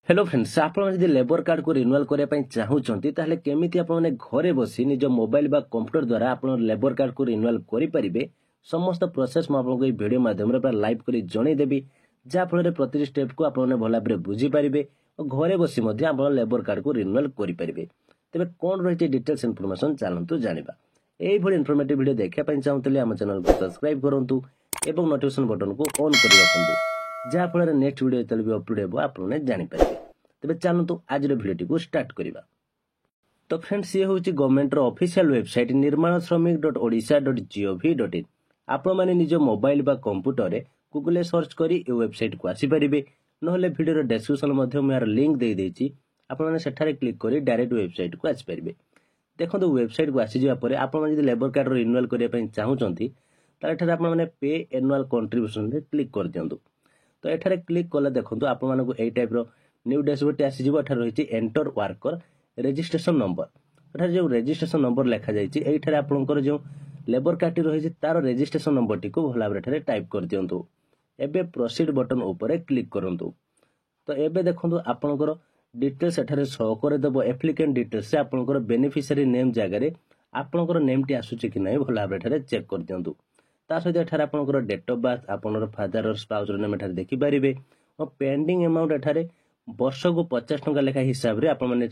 Hello friends आप labour card को renewal करने चाहूँगी ताहले केमिति आपने घरे बसी निज मोबाइल बा कंप्यूटर द्वारा आप लेबर कार्ड को रिन्यूअल करें समस्त प्रोसेस मुझे वीडियो माध्यम लाइव कर जनईदेवी जहाँफल प्रति स्टेप को आपने भल भाव बुझीपारे और घरे बसी आप लेबर कार्ड को रिन्यूअल करेंगे तेज कौन रही डिटेल्स इनफॉरमेशन चलतु जाना यही इनफॉर्मेटिव वीडियो देखा चाहूँगी आम चैनल को सब्सक्राइब करूँ और नोटिफिकेशन बटन को ऑन कर रखुँ जहाँफल नेक्स्ट वीडियो जो भी अपलोड हो आपने जानीपारे तेज चलतु आज भिडियो को स्टार्ट करवा। तो फ्रेंड्स ये हूँ गवर्नमेंट ऑफिशियल वेबसाइट nirmanashramik.odisha.gov.in आपण मैंने निज मोबाइल बा कंप्यूटर रे गूगल सर्च करी ए वेबसाइट को आसीपारे नहले वीडियो डिस्क्रिप्शन यार लिंक दे देछि आपण मैंने सेठारे क्लिक करी डायरेक्ट वेबसाइट को आसीपारे। देखो वेबसाइट को आसी जावा परे आपण मैंने लेबर कार्ड रिन्यूअल करने पई चाहूचंती तार एठारे आपण मैंने पे एनुअल कंट्रीब्यूशन रे क्लिक कर दियंतु। तो एठारे क्लिक कले देखंतु आपण मानको एई टाइप रो न्यू डैशबोर्ड आसीज रही एंटर वर्कर रजिस्ट्रेशन नंबर एठार जो रजिस्ट्रेशन नंबर लिखा जाइए एठार आपंकर जो लेबर कार्ड रही तार रजिस्ट्रेशन नंबर टी भल भाव टाइप कर दिंतु। एबे प्रोसीड बटन ऊपर क्लिक करंतु। तो एबे देखंतु आपंकर डिटेल्स एठार शो करदेव एप्लिकेंट डिटेल्स आपंकर बेनिफिशियरी नेम जगह आपंकर नेम टी आसुची कि नहीं भल भाव चेक कर दिंतु। ता सहित एठार आपंकर डेट ऑफ बर्थ आपनर फादर और स्पाउस नेम एठार देखि पारिबे और पेंडिंग अमाउंट एठार वर्ष को 50 टंका लेखा हिसाब से आपने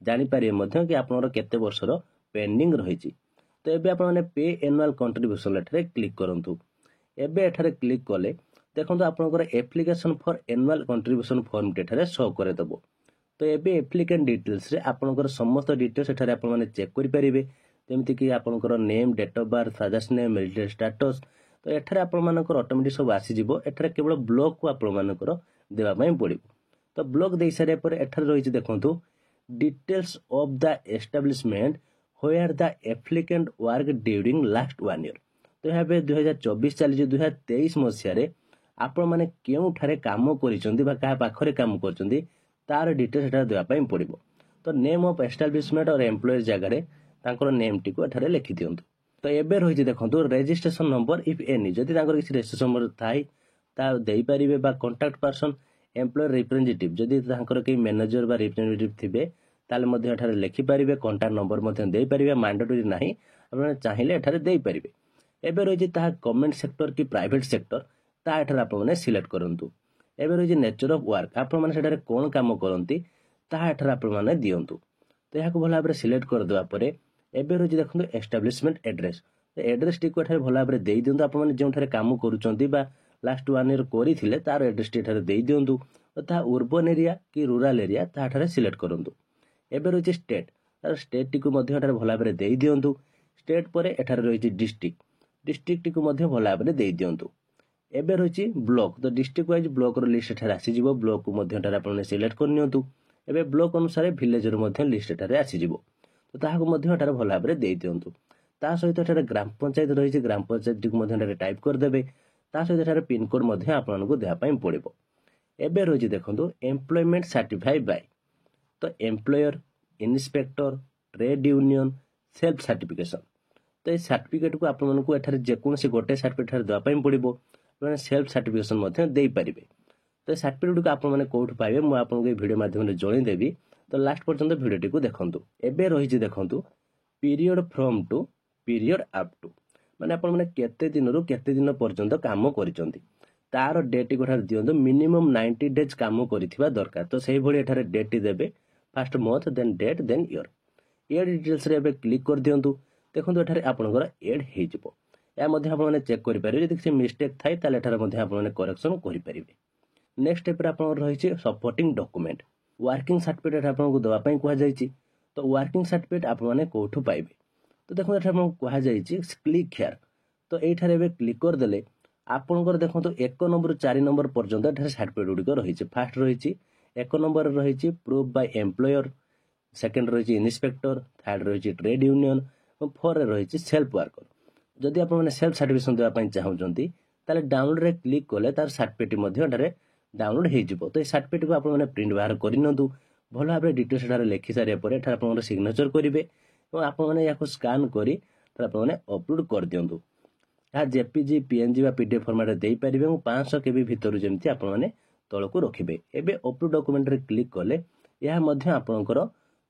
जानीपारे कि आपनर केते वर्षर पेंडिंग रही। तो एबे आपने पे एनुअल कंट्रीब्यूशन एठारे क्लिक करंतु। एबे एठारे क्लिक कले देखंतु आपनकर application for annual contribution form एठारे शो करे दबो। तो एबे एप्लिकेंट डिटेल्स रे आपनकर समस्त डिटेल्स एठारे आपने चेक करि परिबे जेमिति कि आपनकर name date of birth father's name marital status. तो एठारे आपनकर ऑटोमेटिक सब आसी जिवो एठारे केवल ब्लॉक को आपनकर देबा पई पड़िबो। तो ब्लॉक दे सारे पर एठार रही देखो details of the establishment where the applicant work during last 1 year. तो यहाँ पे 2024 चली 2023 मसीह आपण मैंने केउठारे काम करिसंती बा का पाखरे काम करचंती तार डिटेल्स एठार देबा पई पड़िबो। तो नेम ऑफ एस्टाब्लिशमेंट और एम्प्लॉयर जगह तांकर नेम टी को एठारे लिखि दियंतु। तो एबे रही देखो रजिस्ट्रेशन नंबर इफ एनी जदि तांकर किसी रजिस्ट्रेशन नंबर थाई ता देई परिबे बा कांटेक्ट पर्सन एम्प्लॉयर रिप्रेजेंटेटिव जदि तांकर के मैनेजर बा रिप्रेजेंटेटिव थिबे ताले मध्ये एठारे लिखि परिबे कांटेक्ट नंबर मध्ये देई परिबे मैंडेटरी नाही आपण चाहिले एठारे देई परिबे। एबे रही ता गवर्नमेंट सेक्टर की प्राइवेट सेक्टर ता एठारे आपण सिलेक्ट करंतु। एबे रही नेचर ऑफ वर्क आपण माने सेठारे कोन काम करंती ता एठारे आपण माने दियंतु। तो याको भला भाबरे सिलेक्ट कर देबा परे एबे रही देखंतु एस्टैब्लिशमेंट एड्रेस तो एड्रेस टी को एठारे भला भाबरे देई दियंतु। आपण माने जेउठारे काम करूचंती बा लास्ट 1 ईयर करी तार एड्रेस टी दे दिंतु। ता उर्बन एरिया कि रूराल एरिया ताठारे सिलेक्ट करंतु। एबे रही स्टेट तार स्टेट टी को भल भाव दे दिंतु। स्टेट पर एठारे रही डिस्ट्रिक्ट डिस्ट्रिक्ट टी को भल भाव दे दिंतु। एबे रही ब्लॉक तो डिस्ट्रिक्ट वाइज ब्लॉक रो लिस्ट एठारे आसीजिवो ब्लॉक को आपने सिलेक्ट करनियंतु। एबे ब्लॉक अनुसार विलेज रो लिस्ट एठारे आसीजिवो तो ताहाको भल भाव दे दिंतु। ता सहित एठारे ग्राम पंचायत रही ग्राम पंचायत टी को टाइप करदेबे ता सहित एठारे पिन कोड आपको देवाई पड़ो। एबे रही देखो एम्प्लॉयमेंट सर्टिफाइड बाय तो employer inspector trade union self certification. तो ये सर्टिफिकेट को आपको जेकोसी गोटे सर्टिफिकेट देवाई पड़ो सेल्फ सर्टिफिकेशन दे पारे। तो सर्टिफिकेट को आपने कौट पाइबे मुझे आपको वीडियो माध्यम जनईदेवी। तो लास्ट पर्यंत वीडियो को देखो। एबे रही देखो period from to period up to माने आपण माने केते दिन रु केते दिन पर्यंत काम करिसंती तार डेट को दियंतु। मिनिमम 90 डेज काम करिथिबा दरकार। तो सही भली एठारे डेट देबे first month then date then year. Year details रे एबे क्लिक कर दियंतु। देखंतु एठारे आपनकर ऐड हे जिवो या मध्ये आपण माने चेक करि पारिबे जदि किछि मिस्टेक थाइ ताले एठारे मध्ये आपण माने करेक्शन करि पारिबे। नेक्स्ट स्टेप रे आपण रहिछि सपोर्टिंग डॉक्यूमेंट वर्किंग सर्टिफिकेट आपनको दवा पई कुआ जाईछि। तो वर्किंग सर्टिफिकेट आपण माने कोठु पाइबे। तो देखो एठारे आपनको कुआ जाईछि क्लिक हियर। तो एठारे एबे क्लिक कर देले आपनकर देखो 1 नंबर 4 नंबर पर्यंत एठारे सर्टिफिकेट गुडी को रहिछि। फर्स्ट रहिछि 1 नंबर रहिछि प्रूफ बाय एम्प्लॉयर सेकंड रहिछि इन्स्पेक्टर थर्ड रहिछि ट्रेड यूनियन और 4 रे रहिछि सेल्फ वर्कर। जदि आपण माने सेल्फ सर्टिफिकेशन देबा पई चाहउचंती ताले डाउनलोड रे क्लिक कले तार सर्टिफिकेट मध्ये एठारे डाउनलोड हे जिवो। तो ए सर्टिफिकेट को आपण माने प्रिंट बाहर करिनंतु भल भाबरे डिटेल्स एठारे लिखि सारिया परे एठारे आपण सिग्नेचर करिवे और आपण माने याको स्कैन करी तार आपण माने अपलोड कर दियंतु। या जेपीजी पीएनजी बा पीडीएफ फॉर्मेट दे पारिबे 500 केबी भितर जेमति आपण माने तलक रखिए। एबे अपलोड डॉक्यूमेंट रे क्लिक कले यह मध्य आपनकर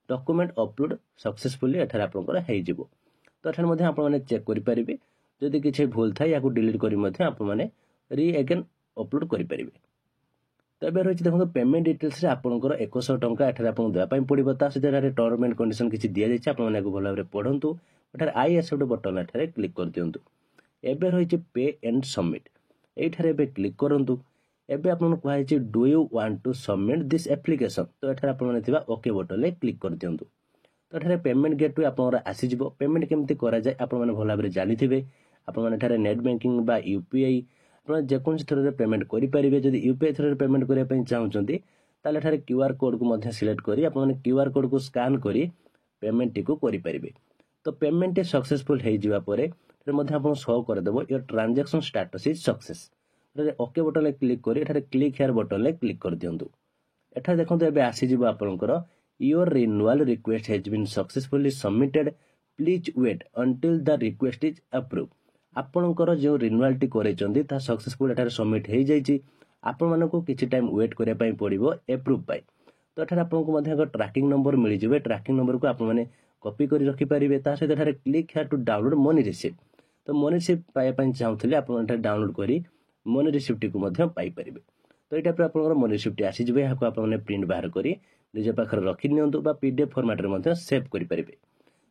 डॉक्यूमेंट अपलोड सक्सेसफुली एठार आपनकर हेइ जिवो। तो एठार मध्य आपण माने चेक करि परिबे जदि किछि भूल थाय याकू डिलीट करि मध्य आपण माने री अगेन अपलोड करि परिबे। तो एबे रहिछि देखो पेमेंट डिटेल्स रे आपनकर 100 टंका एठार आपन देबा पई पड़िबो। ता सहित एठार टर्म एंड कंडीशन किछि दिया जायछि आपण माने को भल भाबरे पढंतु। एठार आई एक्सेप्ट बटन एठार क्लिक कर दियंतु। एबे रहिछि पे एंड सबमिट एठार एबे क्लिक करंतु। एबे आपन कहै छै do you want to submit this application. तो एठार आपन माने थिबा ओके बटन ले क्लिक कर दियंतु। तो एठार पेमेंट गेटवे आपनर आसी जिवो। पेमेंट केमति करा जाय आपण माने भल भाबरे जानि थिबे। आपण माने एठार नेट बैंकिंग बा यूपीआई आपण जे कोन थ्रू रे पेमेंट करि परिबे। जदि यूपीआई थ्रू रे पेमेंट करिया पई चाहउचंती ताले एठार क्यूआर कोड को मध्ये सिलेक्ट करी आपण माने क्यूआर कोड को स्कैन करी पेमेंट टी को करि परिबे। तो पेमेंट टी सक्सेसफुल हेइ जिवा परे तर मध्ये आपण शो कर देबो your transaction status is success. रे ओके बटन ले क्लिक करी एठार क्लिक हियर बटन ले क्लिक कर दियंतु। एठार देखंतु एबे आसी जिवो आपनकर your renewal request has been successfully submitted please wait until the request is approve. आपनकर जो रिन्यूअल टी करैचंदी ता सक्सेसफुल एठार सबमिट हेइ जायछि। आपण मानको किछि टाइम वेट करिया पई पड़िबो अप्रूव पाई। तो एठार आपनको मध्ये एक ट्रैकिंग नंबर मिलि जिवे। ट्रैकिंग नंबर को आपण माने कॉपी करी रखि परिबे। ता सहित एठार click here to download money receipt. तो मनी रिसीप्ट पाया पई चाहउथिले आपण एठार डाउनलोड करी मनी रिसीप्ट को मध्ये पाई परिबे। तो एटा पर आपनकर मनी रिसीप्ट आसी जिवे। याको आपण माने प्रिंट बाहर करी निज पाखर रखि नियंतु बा पीडीएफ फॉर्मेट रे मध्ये सेव करि परिबे।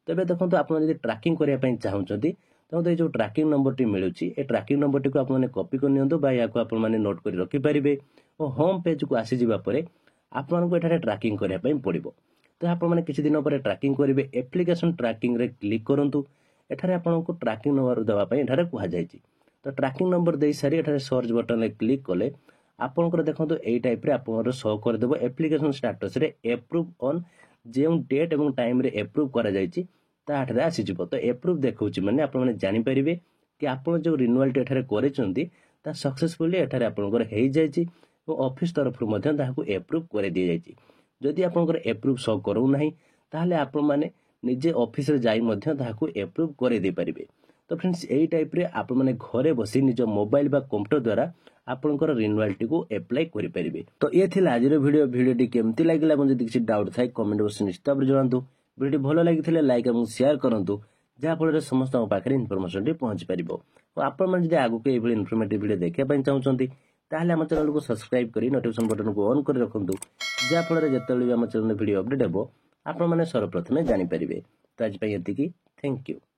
तबे देखंतु आपण जदि ट्रैकिंग करिया पई चाहउचंती तो ए जो ट्रैकिंग नंबर टी मिलुची ए ट्रैकिंग नंबर टी को आपण माने कॉपी कर नियंतु बा याको आपण माने नोट करी रखि परिबे। और होम पेज को आसी जिबा परे आपण को एठारे ट्रैकिंग करिया पई पड़िबो। तो आपण माने किछि दिन परे ट्रैकिंग करिवे। एप्लीकेशन ट्रैकिंग रे क्लिक करंतु। एठारे आपण को ट्रैकिंग नंबर देबा पई एठारे कुहा जायछि। तो ट्रैकिंग नंबर देई सारी एठारे सर्च बटन ले क्लिक कले आपनकर देखंतु एई टाइप रे आपनर शो कर देबो एप्लीकेशन स्टेटस रे अप्रूव ऑन जे डेट एवं टाइम रे अप्रूव करा जायछि ता एठारे आसी जिवो। तो अप्रूव देखौछि माने आपण माने जानि परिबे कि आपण जो रिन्यूअल टी एठारे करेचंती ता सक्सेसफुली एठारे आपनकर हेइ जायछि और ऑफिस तरफ रु मध्ये ताहाकू अप्रूव करे दिया जायछि। जदि आपनकर अप्रूव शो करू नाही ताहले आपण माने निजे ऑफिस रे जाई मध्ये ताहाकू अप्रूव करे दे परिबे। तो फ्रेंड्स एई टाइप रे आपण माने घरे बसी निज मोबाइल बा कंप्यूटर द्वारा आपनकर रिन्यूअल टी को अप्लाई करि परिबे। तो ये थिला आज रो वीडियो टी केमति लागिला अपन जदि किछि डाउट थाय कमेंट बॉक्स निश्चित भाबरे जणांतु। वीडियो भलो लागिथिले लाइक एवं शेयर करंतु जा फଳରେ ସମସ୍ତଙ୍କ ପାଖରେ ଇନଫର୍ମେସନ ଟି ପହଞ୍ଚି ପାରିବ। ଆଉ ଆପଣ ମାନେ ଯଦି ଆଗକୁ ଏଇଭଳି ଇନଫର୍ମେଟିଭ ଭିडिଓ ଦେଖିବା ପାଇଁ ଚାହୁଁଛନ୍ତି ତାହେଲେ ଆମ ଚ୍ୟାନେଲକୁ ସବସ୍କ୍ରାଇବ କରି ନୋଟିଫିକେସନ ବଟନକୁ ଅନ୍ କରି ରଖନ୍ତୁ ଯାହା ଫଳରେ ଯେତେବେଳେ ବି ଆମ ଚ୍ୟାନେଲରେ ଭିଡ଼ିଓ ଅପଡେଟ୍ ହେବ ଆପଣମାନେ ସର୍ବପ୍ରଥମେ ଜାଣିପାରିବେ। ତ ଆଜି ପାଇଁ ଏତିକି। Thank you.